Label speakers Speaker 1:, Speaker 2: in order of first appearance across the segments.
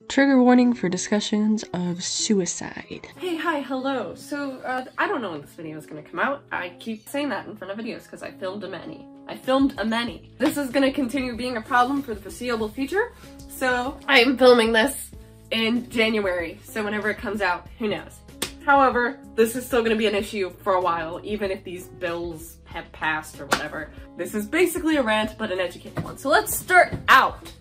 Speaker 1: Trigger warning for discussions of suicide.
Speaker 2: Hey, hi, hello. So, I don't know when this video is gonna come out. I keep saying that in front of videos because I filmed a many. This is gonna continue being a problem for the foreseeable future. So, I am filming this in January. So whenever it comes out, who knows? However, this is still gonna be an issue for a while, even if these bills have passed or whatever. This is basically a rant, but an educated one. So let's start out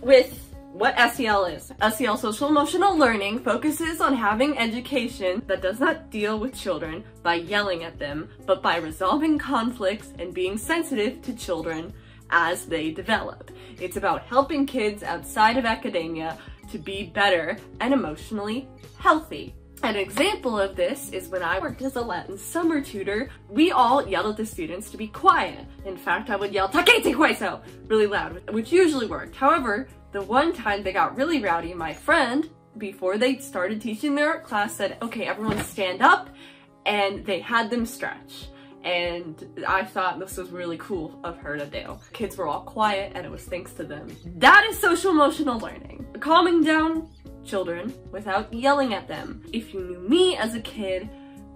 Speaker 2: with what SEL is. SEL, social emotional learning, focuses on having education that does not deal with children by yelling at them, but by resolving conflicts and being sensitive to children as they develop. It's about helping kids outside of academia to be better and emotionally healthy. An example of this is when I worked as a Latin summer tutor, we all yelled at the students to be quiet. In fact, I would yell, "Taquete queso!" really loud, which usually worked. However, the one time they got really rowdy, my friend, before they started teaching their art class, said, "Okay, everyone stand up," and they had them stretch. And I thought this was really cool of her to do. Kids were all quiet, and it was thanks to them. That is social emotional learning. Calming down children without yelling at them. If you knew me as a kid,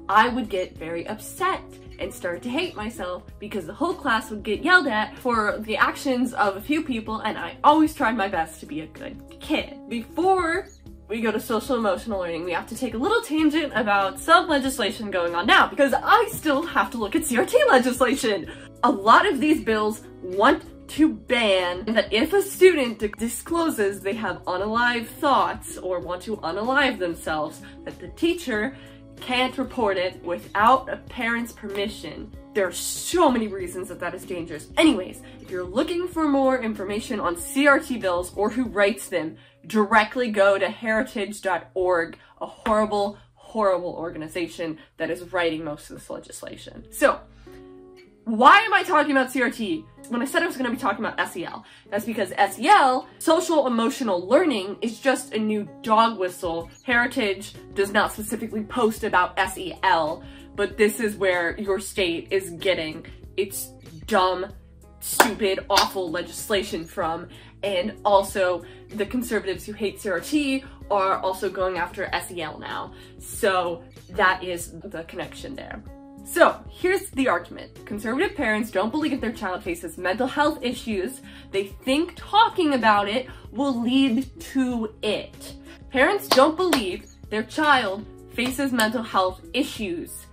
Speaker 2: I would get very upset and start to hate myself because the whole class would get yelled at for the actions of a few people, and I always tried my best to be a good kid. Before we go to social emotional learning, we have to take a little tangent about some legislation going on now, because I still have to look at CRT legislation. A lot of these bills want to ban that if a student discloses they have unalive thoughts or want to unalive themselves, that the teacher can't report it without a parent's permission. There are so many reasons that that is dangerous. Anyways, if you're looking for more information on CRT bills or who writes them, directly go to heritage.org, a horrible, horrible organization that is writing most of this legislation. So, why am I talking about CRT? When I said I was going to be talking about SEL, that's because SEL, social emotional learning, is just a new dog whistle. Heritage does not specifically post about SEL, but this is where your state is getting its dumb, stupid, awful legislation from, and also the conservatives who hate CRT are also going after SEL now. So that is the connection there. So, here's the argument. Conservative parents don't believe their child faces mental health issues. They think talking about it will lead to it. Parents don't believe their child faces mental health issues.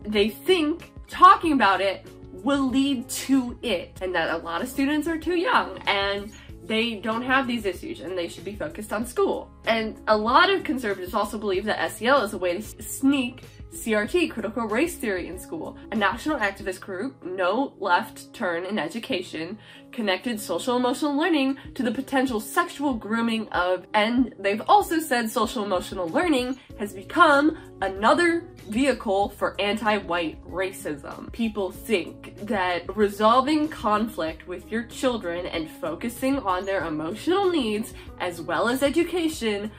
Speaker 2: They think talking about it will lead to it, and that a lot of students are too young and they don't have these issues and they should be focused on school. And a lot of conservatives also believe that SEL is a way to sneak CRT, critical race theory, in school. A national activist group, No Left Turn in Education, connected social emotional learning to the potential sexual grooming of, and they've also said social emotional learning has become another vehicle for anti-white racism. People think that resolving conflict with your children and focusing on their emotional needs as well as education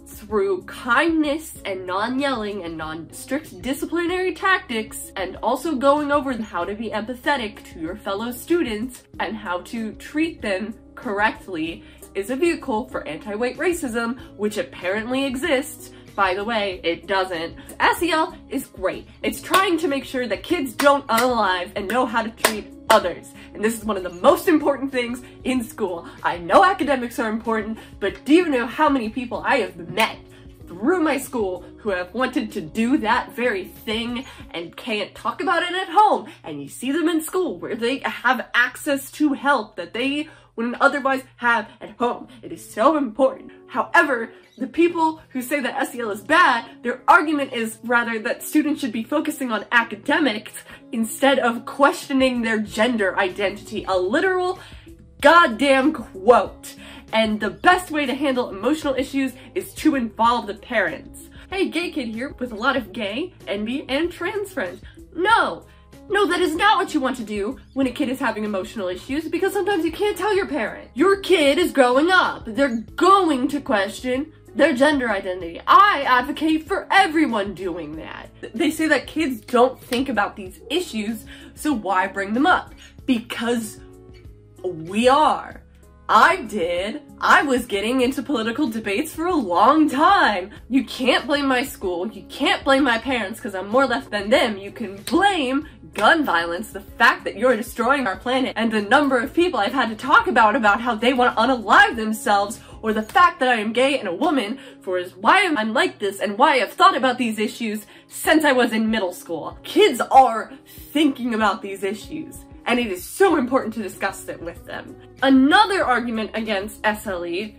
Speaker 2: through kindness and non-yelling and non-strict disciplinary tactics, and also going over how to be empathetic to your fellow students and how to treat them correctly, is a vehicle for anti-white racism, which apparently exists. By the way, it doesn't. SEL is great. It's trying to make sure that kids don't unalive and know how to treat others. And this is one of the most important things in school. I know academics are important, but do you know how many people I have met through my school who have wanted to do that very thing and can't talk about it at home? And you see them in school where they have access to help that they wouldn't otherwise have at home. It is so important. However, the people who say that SEL is bad, their argument is rather that students should be focusing on academics instead of questioning their gender identity. A literal goddamn quote. And the best way to handle emotional issues is to involve the parents. Hey, gay kid here with a lot of gay, envy, and trans friends. No, that is not what you want to do when a kid is having emotional issues, because sometimes you can't tell your parent. Your kid is growing up. They're going to question their gender identity. I advocate for everyone doing that. They say that kids don't think about these issues, so why bring them up? Because we are. I did. I was getting into political debates for a long time. You can't blame my school. You can't blame my parents because I'm more left than them. You can blame gun violence, the fact that you're destroying our planet, and the number of people I've had to talk about how they want to unalive themselves, or the fact that I am gay and a woman, for is why I'm like this and why I've thought about these issues since I was in middle school. Kids are thinking about these issues, and it is so important to discuss it with them. Another argument against SLE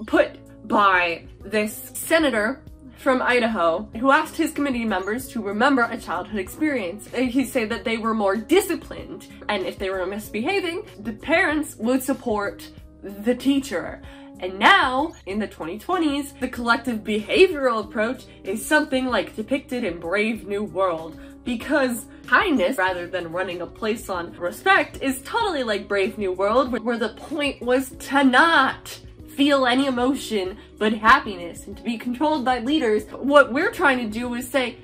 Speaker 2: put by this senator from Idaho who asked his committee members to remember a childhood experience. He said that they were more disciplined, and if they were misbehaving, the parents would support the teacher. And now, in the 2020s, the collective behavioral approach is something like depicted in Brave New World, because kindness, rather than running a place on respect, is totally like Brave New World, where the point was to not feel any emotion but happiness and to be controlled by leaders. What we're trying to do is say,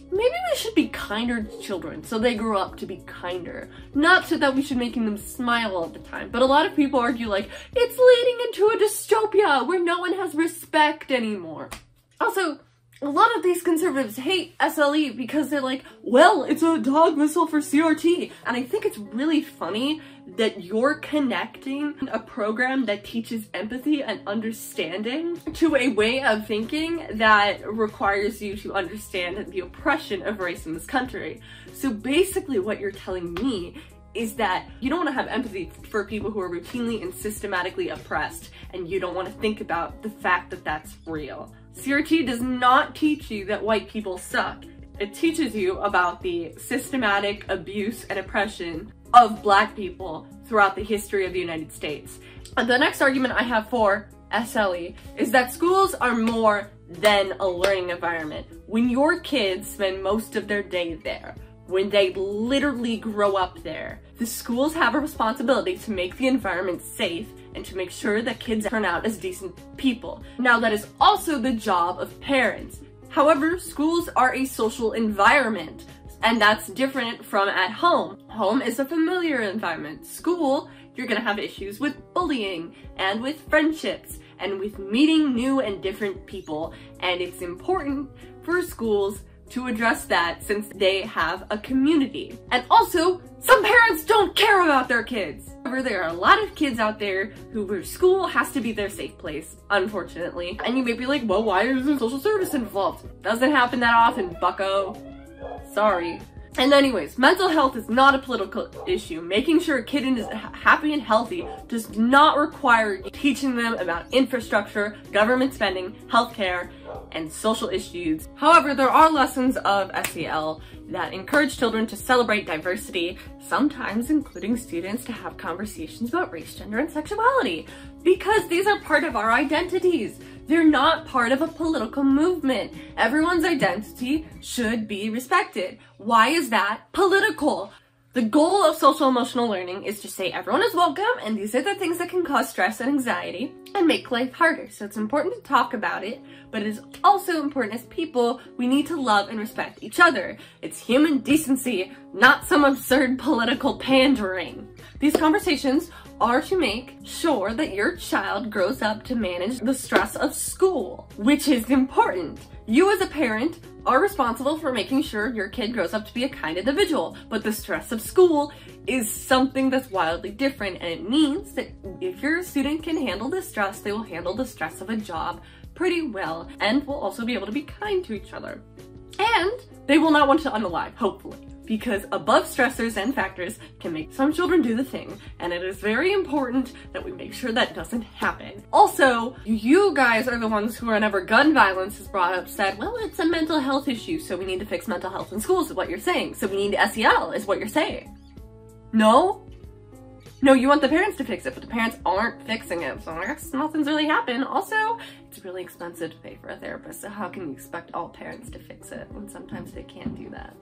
Speaker 2: maybe we should be kinder to children so they grow up to be kinder. Not so that we should making them smile all the time, but a lot of people argue like, it's leading into a dystopia where no one has respect anymore. Also, a lot of these conservatives hate SLE because they're like, well, it's a dog whistle for CRT. And I think it's really funny that you're connecting a program that teaches empathy and understanding to a way of thinking that requires you to understand the oppression of race in this country. So basically what you're telling me is that you don't want to have empathy for people who are routinely and systematically oppressed, and you don't want to think about the fact that that's real. CRT does not teach you that white people suck. It teaches you about the systematic abuse and oppression of Black people throughout the history of the United States. And the next argument I have for SLE is that schools are more than a learning environment. When your kids spend most of their day there, when they literally grow up there, the schools have a responsibility to make the environment safe and to make sure that kids turn out as decent people. Now, that is also the job of parents. However, schools are a social environment, and that's different from at home. Home is a familiar environment. School, you're gonna have issues with bullying and with friendships and with meeting new and different people, and it's important for schools to address that since they have a community. And also, some parents don't care about their kids. However, there are a lot of kids out there where school has to be their safe place, unfortunately. And you may be like, well, why is there social service involved? Doesn't happen that often, bucko. Sorry. And anyways, mental health is not a political issue. Making sure a kid is happy and healthy does not require teaching them about infrastructure, government spending, healthcare, and social issues. However, there are lessons of SEL that encourage children to celebrate diversity, sometimes including students to have conversations about race, gender, and sexuality, because these are part of our identities. They're not part of a political movement. Everyone's identity should be respected. Why is that political? The goal of social emotional learning is to say everyone is welcome, and these are the things that can cause stress and anxiety and make life harder. So it's important to talk about it, but it is also important as people, we need to love and respect each other. It's human decency, not some absurd political pandering. These conversations are to make sure that your child grows up to manage the stress of school, which is important. You as a parent are responsible for making sure your kid grows up to be a kind individual, but the stress of school is something that's wildly different, and it means that if your student can handle the stress, they will handle the stress of a job pretty well, and will also be able to be kind to each other. And they will not want to unalive, hopefully, because above stressors and factors can make some children do the thing, and it is very important that we make sure that doesn't happen. Also, you guys are the ones who, whenever gun violence is brought up, said, well, it's a mental health issue, so we need to fix mental health in schools, is what you're saying. So we need SEL, is what you're saying. No? No, you want the parents to fix it, but the parents aren't fixing it, so I guess nothing's really happened. Also, it's really expensive to pay for a therapist, so how can you expect all parents to fix it when sometimes they can't do that?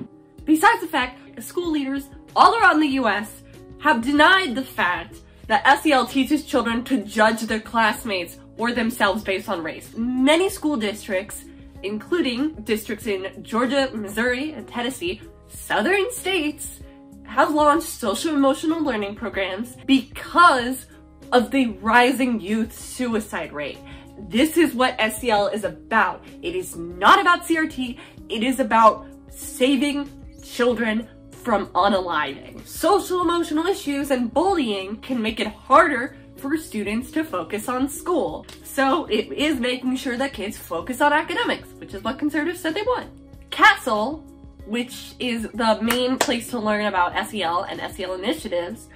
Speaker 2: Besides the fact, school leaders all around the US have denied the fact that SEL teaches children to judge their classmates or themselves based on race. Many school districts, including districts in Georgia, Missouri, and Tennessee, southern states, have launched social emotional learning programs because of the rising youth suicide rate. This is what SEL is about. It is not about CRT, it is about saving children from unaliving. Social emotional issues and bullying can make it harder for students to focus on school. So it is making sure that kids focus on academics, which is what conservatives said they want. CASEL, which is the main place to learn about SEL and SEL initiatives,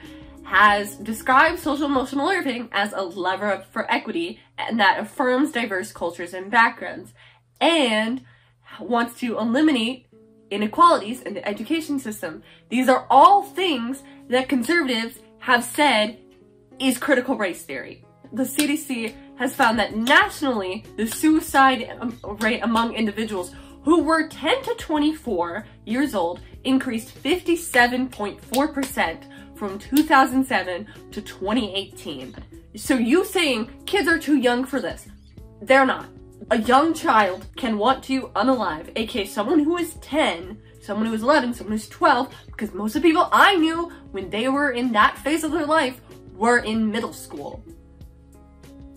Speaker 2: has described social emotional learning as a lever for equity and that affirms diverse cultures and backgrounds, and wants to eliminate inequalities in the education system. These are all things that conservatives have said is critical race theory. The CDC has found that nationally, the suicide rate among individuals who were 10 to 24 years old increased 57.4% from 2007 to 2018. So you saying kids are too young for this? They're not. A young child can want to unalive, aka someone who is 10, someone who is 11, someone who's 12, because most of the people I knew when they were in that phase of their life were in middle school.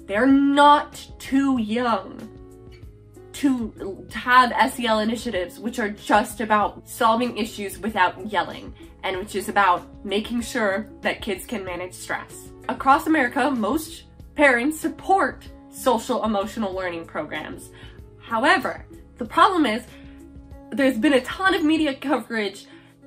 Speaker 2: They're not too young to have SEL initiatives which are just about solving issues without yelling, and which is about making sure that kids can manage stress. Across America, most parents support social emotional learning programs. However, the problem is there's been a ton of media coverage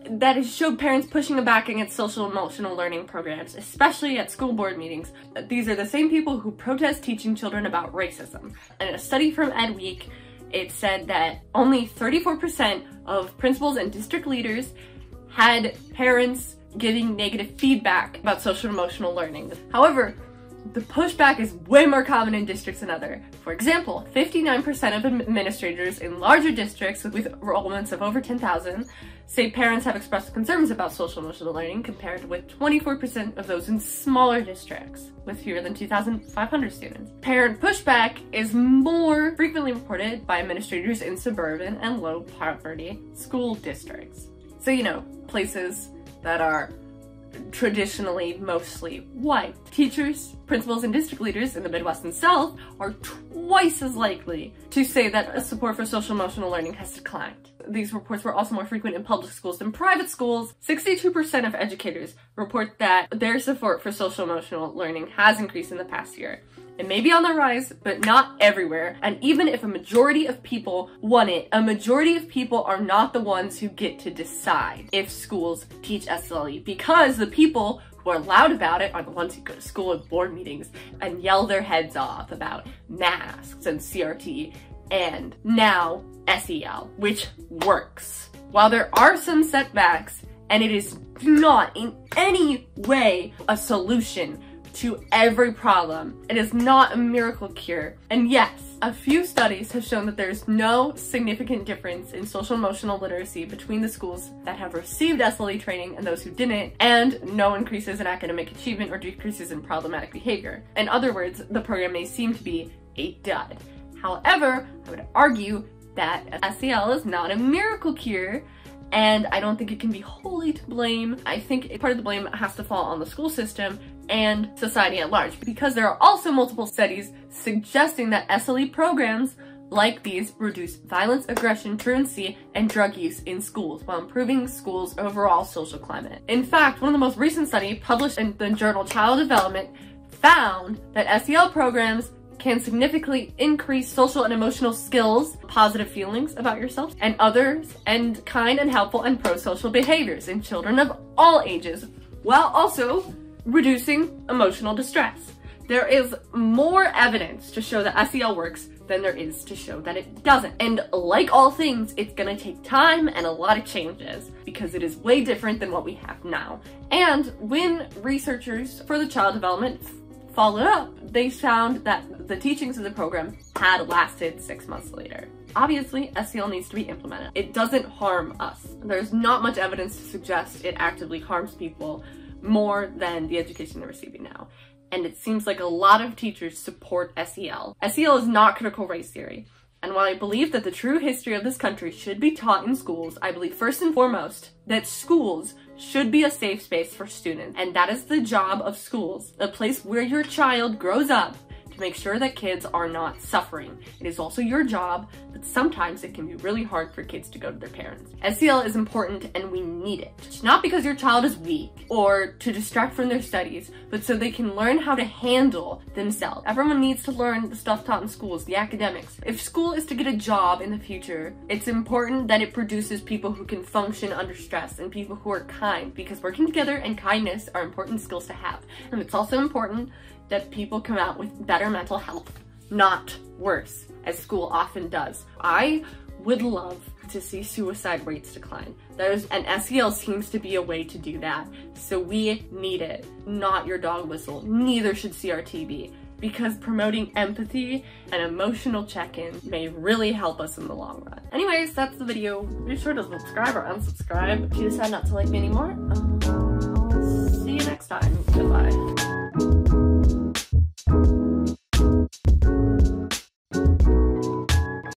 Speaker 2: that has showed parents pushing back against social emotional learning programs, especially at school board meetings. These are the same people who protest teaching children about racism. And in a study from Ed Week, it said that only 34% of principals and district leaders had parents giving negative feedback about social emotional learning. However, the pushback is way more common in districts than other. For example, 59% of administrators in larger districts with enrollments of over 10,000 say parents have expressed concerns about social emotional learning, compared with 24% of those in smaller districts with fewer than 2,500 students. Parent pushback is more frequently reported by administrators in suburban and low poverty school districts. So, you know, places that are traditionally mostly white. Teachers, principals, and district leaders in the Midwest and South are twice as likely to say that support for social emotional learning has declined. These reports were also more frequent in public schools than private schools. 62% of educators report that their support for social emotional learning has increased in the past year. It may be on the rise, but not everywhere. And even if a majority of people want it, a majority of people are not the ones who get to decide if schools teach SLE, because the people who are loud about it are the ones who go to school at board meetings and yell their heads off about masks and CRT and now SEL, which works. While there are some setbacks, and it is not in any way a solution to every problem, it is not a miracle cure. And yes, a few studies have shown that there's no significant difference in social emotional literacy between the schools that have received SLE training and those who didn't, and no increases in academic achievement or decreases in problematic behavior. In other words, the program may seem to be a dud. However, I would argue that SEL is not a miracle cure, and I don't think it can be wholly to blame. I think part of the blame has to fall on the school system and society at large, because there are also multiple studies suggesting that SLE programs like these reduce violence, aggression, truancy, and drug use in schools while improving schools' overall social climate. In fact, one of the most recent studies published in the journal Child Development found that SEL programs can significantly increase social and emotional skills, positive feelings about yourself and others, and kind and helpful and pro-social behaviors in children of all ages, while also reducing emotional distress. There is more evidence to show that SEL works than there is to show that it doesn't. And like all things, it's gonna take time and a lot of changes, because it is way different than what we have now. And when researchers for the child development followed up, they found that the teachings of the program had lasted 6 months later. Obviously, SEL needs to be implemented. It doesn't harm us. There's not much evidence to suggest it actively harms people more than the education they're receiving now. And it seems like a lot of teachers support SEL. SEL is not critical race theory. And while I believe that the true history of this country should be taught in schools, I believe first and foremost that schools should be a safe space for students, and that is the job of schools, a place where your child grows up to make sure that kids are not suffering. It is also your job, but sometimes it can be really hard for kids to go to their parents. SEL is important and we need it. It's not because your child is weak or to distract from their studies, but so they can learn how to handle themselves. Everyone needs to learn the stuff taught in schools, the academics. If school is to get a job in the future, it's important that it produces people who can function under stress and people who are kind, because working together and kindness are important skills to have. And it's also important that people come out with better mental health, not worse, as school often does. I would love to see suicide rates decline. And SEL seems to be a way to do that. So we need it, not your dog whistle. Neither should CRT be, because promoting empathy and emotional check-in may really help us in the long run. Anyways, that's the video. Be sure to subscribe or unsubscribe if you decide not to like me anymore. I'll see you next time. Goodbye.